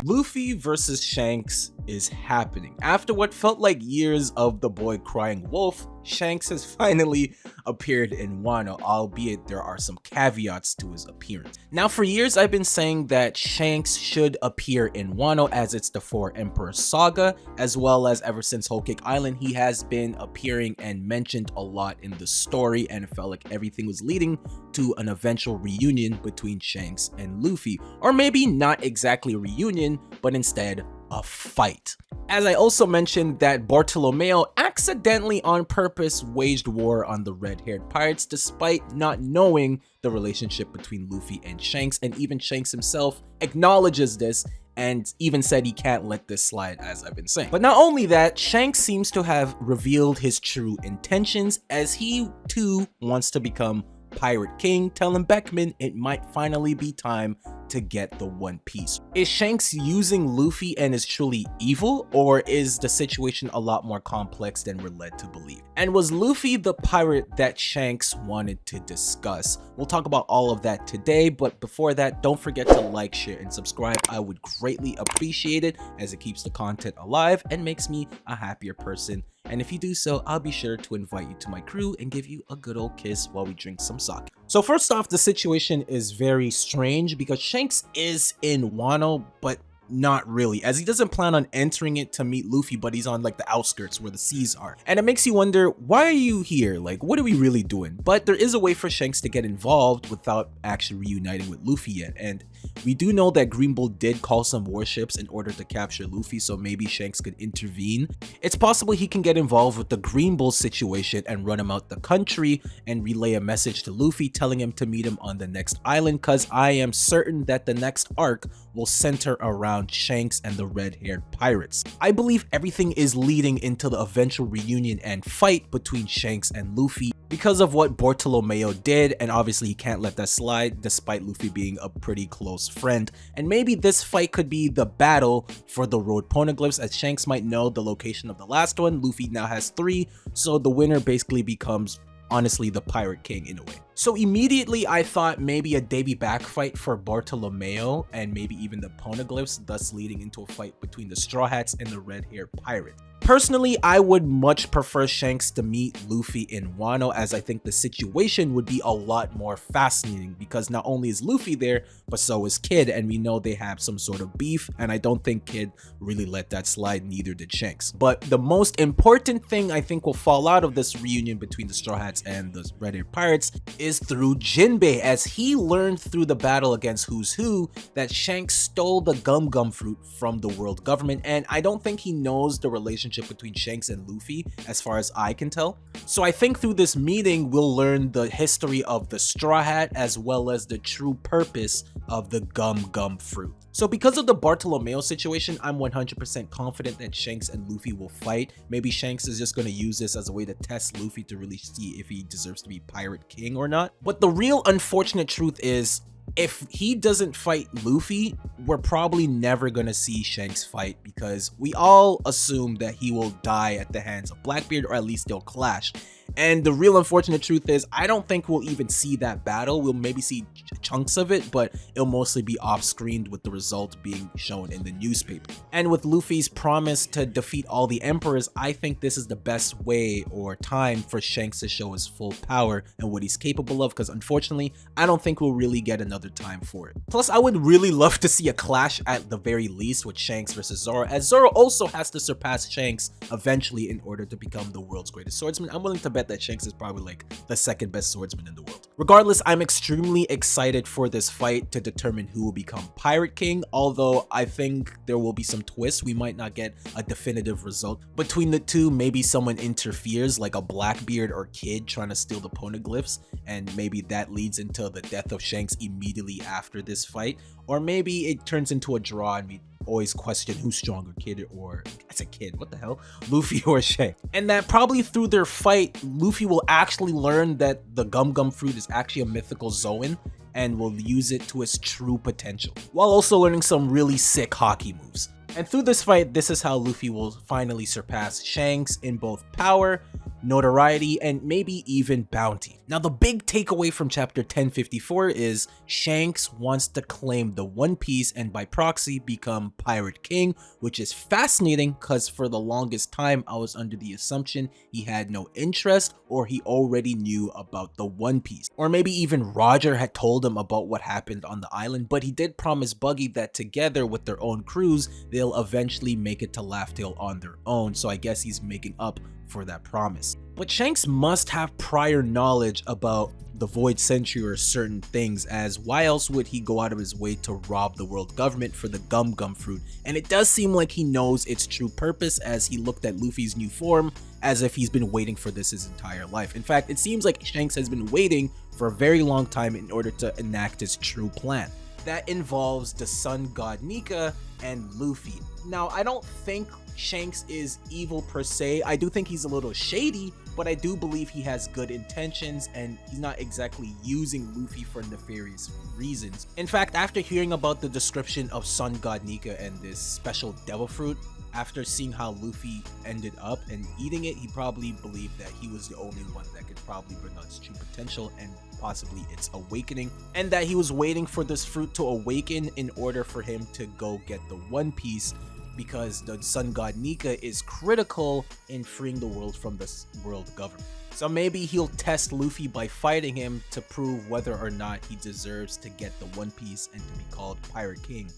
Luffy versus Shanks is happening. After what felt like years of the boy crying wolf, Shanks has finally appeared in Wano, albeit there are some caveats to his appearance. Now, for years I've been saying that Shanks should appear in Wano as it's the Four Emperors saga, as well as ever since Whole Cake Island he has been appearing and mentioned a lot in the story, and it felt like everything was leading to an eventual reunion between Shanks and Luffy, or maybe not exactly a reunion, but instead a fight. As I also mentioned that Bartolomeo accidentally on purpose waged war on the red-haired pirates despite not knowing the relationship between Luffy and Shanks, and even Shanks himself acknowledges this and even said he can't let this slide, as I've been saying. But not only that, Shanks seems to have revealed his true intentions, as he too wants to become Pirate King, telling Beckman it might finally be time to get the One Piece. Is Shanks using Luffy and is truly evil, or is the situation a lot more complex than we're led to believe? And was Luffy the pirate that Shanks wanted to discuss? We'll talk about all of that today, but before that, don't forget to like, share, and subscribe. I would greatly appreciate it, as it keeps the content alive and makes me a happier person. And if you do so, I'll be sure to invite you to my crew and give you a good old kiss while we drink some sake. So first off, the situation is very strange because Shanks is in Wano, but not really, as he doesn't plan on entering it to meet Luffy, but he's on like the outskirts where the seas are. And it makes you wonder, why are you here? Like, what are we really doing? But there is a way for Shanks to get involved without actually reuniting with Luffy yet. And we do know that Green Bull did call some warships in order to capture Luffy, so maybe Shanks could intervene. It's possible he can get involved with the Green Bull situation and run him out the country and relay a message to Luffy telling him to meet him on the next island, cause I am certain that the next arc will center around Shanks and the red-haired pirates. I believe everything is leading into the eventual reunion and fight between Shanks and Luffy because of what Bartolomeo did, and obviously he can't let that slide despite Luffy being a pretty close friend. And maybe this fight could be the battle for the road poneglyphs, as Shanks might know the location of the last one. Luffy now has 3, so the winner basically becomes honestly the Pirate King in a way. So immediately I thought maybe a Davy back fight for Bartolomeo and maybe even the poneglyphs, thus leading into a fight between the Straw Hats and the red-haired pirate. Personally, I would much prefer Shanks to meet Luffy in Wano, as I think the situation would be a lot more fascinating because not only is Luffy there, but so is Kid, and we know they have some sort of beef, and I don't think Kid really let that slide, neither did Shanks. But the most important thing I think will fall out of this reunion between the Straw Hats and the red-haired pirates is through Jinbei, as he learned through the battle against Who's Who that Shanks stole the Gum Gum fruit from the world government, and I don't think he knows the relationship between Shanks and Luffy as far as I can tell. So I think through this meeting we'll learn the history of the Straw Hat as well as the true purpose of the Gum Gum fruit. So because of the Bartolomeo situation, I'm 100% confident that Shanks and Luffy will fight. Maybe Shanks is just going to use this as a way to test Luffy to really see if he deserves to be Pirate King or not. But the real unfortunate truth is, if he doesn't fight Luffy, we're probably never gonna see Shanks fight, because we all assume that he will die at the hands of Blackbeard, or at least they'll clash. And the real unfortunate truth is, I don't think we'll even see that battle. We'll maybe see chunks of it, but it'll mostly be off-screened, with the result being shown in the newspaper. And with Luffy's promise to defeat all the emperors, I think this is the best way or time for Shanks to show his full power and what he's capable of, because unfortunately, I don't think we'll really get another time for it. Plus, I would really love to see a clash at the very least with Shanks versus Zoro, as Zoro also has to surpass Shanks eventually in order to become the world's greatest swordsman. I'm willing to bet that Shanks is probably like the second best swordsman in the world. Regardless, I'm extremely excited for this fight to determine who will become Pirate King, although I think there will be some twists. We might not get a definitive result between the two. Maybe someone interferes, like a Blackbeard or Kid trying to steal the poneglyphs, and maybe that leads into the death of Shanks immediately after this fight. Or maybe it turns into a draw and we always question who's stronger, Kid or, I said Kid, what the hell? Luffy or Shanks. And that probably through their fight, Luffy will actually learn that the Gum Gum fruit is actually a mythical Zoan and will use it to its true potential, while also learning some really sick hockey moves. And through this fight, this is how Luffy will finally surpass Shanks in both power, notoriety, and maybe even bounty. Now, the big takeaway from chapter 1054 is Shanks wants to claim the One Piece and by proxy become Pirate King, which is fascinating because for the longest time I was under the assumption he had no interest or he already knew about the One Piece. Or maybe even Roger had told him about what happened on the island, but he did promise Buggy that together with their own crews, they'll eventually make it to Laugh Tale on their own, so I guess he's making up for that promise. But Shanks must have prior knowledge about the Void Century or certain things, as why else would he go out of his way to rob the world government for the Gum Gum fruit? And it does seem like he knows its true purpose, as he looked at Luffy's new form as if he's been waiting for this his entire life. In fact, it seems like Shanks has been waiting for a very long time in order to enact his true plan. That involves the sun god Nika and Luffy. Now, I don't think Shanks is evil per se. I do think he's a little shady, but I do believe he has good intentions and he's not exactly using Luffy for nefarious reasons. In fact, after hearing about the description of Sun God Nika and this special devil fruit, after seeing how Luffy ended up and eating it, he probably believed that he was the only one that could probably bring out its true potential and possibly its awakening, and that he was waiting for this fruit to awaken in order for him to go get the One Piece, because the sun god Nika is critical in freeing the world from the world government. So maybe he'll test Luffy by fighting him to prove whether or not he deserves to get the One Piece and to be called Pirate King.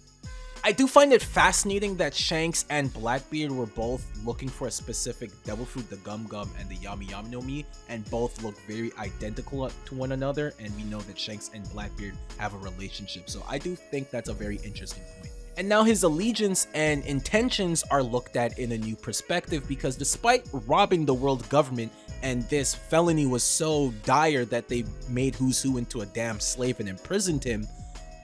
I do find it fascinating that Shanks and Blackbeard were both looking for a specific devil fruit, the Gum Gum and the Yami Yami no Mi, and both look very identical to one another, and we know that Shanks and Blackbeard have a relationship, so I do think that's a very interesting point. And now his allegiance and intentions are looked at in a new perspective, because despite robbing the world government, and this felony was so dire that they made Who's Who into a damn slave and imprisoned him,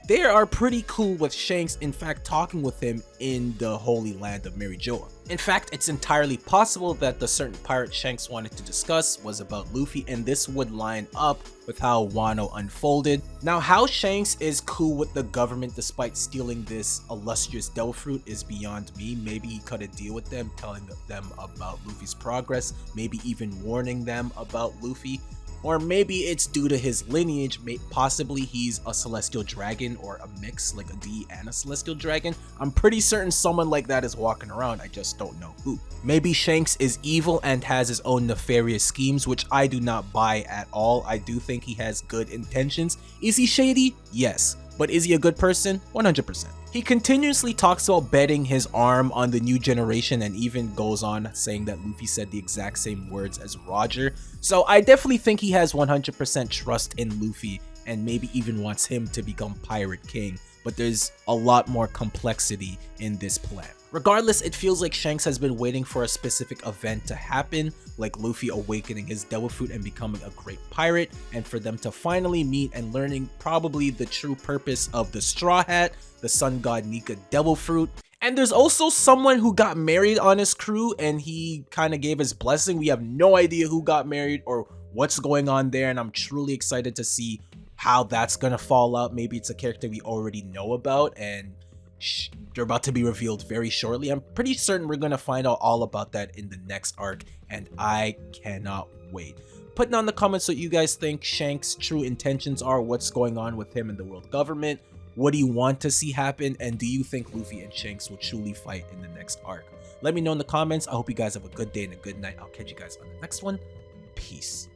they are pretty cool with Shanks, in fact talking with him in the Holy Land of Mary Joa. In fact, it's entirely possible that the certain pirate Shanks wanted to discuss was about Luffy, and this would line up with how Wano unfolded. Now, how Shanks is cool with the government despite stealing this illustrious devil fruit is beyond me. Maybe he cut a deal with them, telling them about Luffy's progress, maybe even warning them about Luffy. Or maybe it's due to his lineage, possibly he's a celestial dragon or a mix, like a D and a celestial dragon. I'm pretty certain someone like that is walking around, I just don't know who. Maybe Shanks is evil and has his own nefarious schemes, which I do not buy at all. I do think he has good intentions. Is he shady? Yes. But is he a good person? 100%. He continuously talks about betting his arm on the new generation and even goes on saying that Luffy said the exact same words as Roger. So I definitely think he has 100% trust in Luffy and maybe even wants him to become Pirate King. But there's a lot more complexity in this plan. Regardless, it feels like Shanks has been waiting for a specific event to happen, like Luffy awakening his devil fruit and becoming a great pirate, and for them to finally meet and learning probably the true purpose of the Straw Hat, the sun god Nika devil fruit. And there's also someone who got married on his crew and he kind of gave his blessing. We have no idea who got married or what's going on there, and I'm truly excited to see how that's gonna fall out. Maybe it's a character we already know about and they're about to be revealed very shortly. I'm pretty certain we're gonna find out all about that in the next arc, and I cannot wait. Put down in the comments what you guys think Shanks' true intentions are, what's going on with him and the world government, what do you want to see happen, and do you think Luffy and Shanks will truly fight in the next arc? Let me know in the comments. I hope you guys have a good day and a good night. I'll catch you guys on the next one. Peace.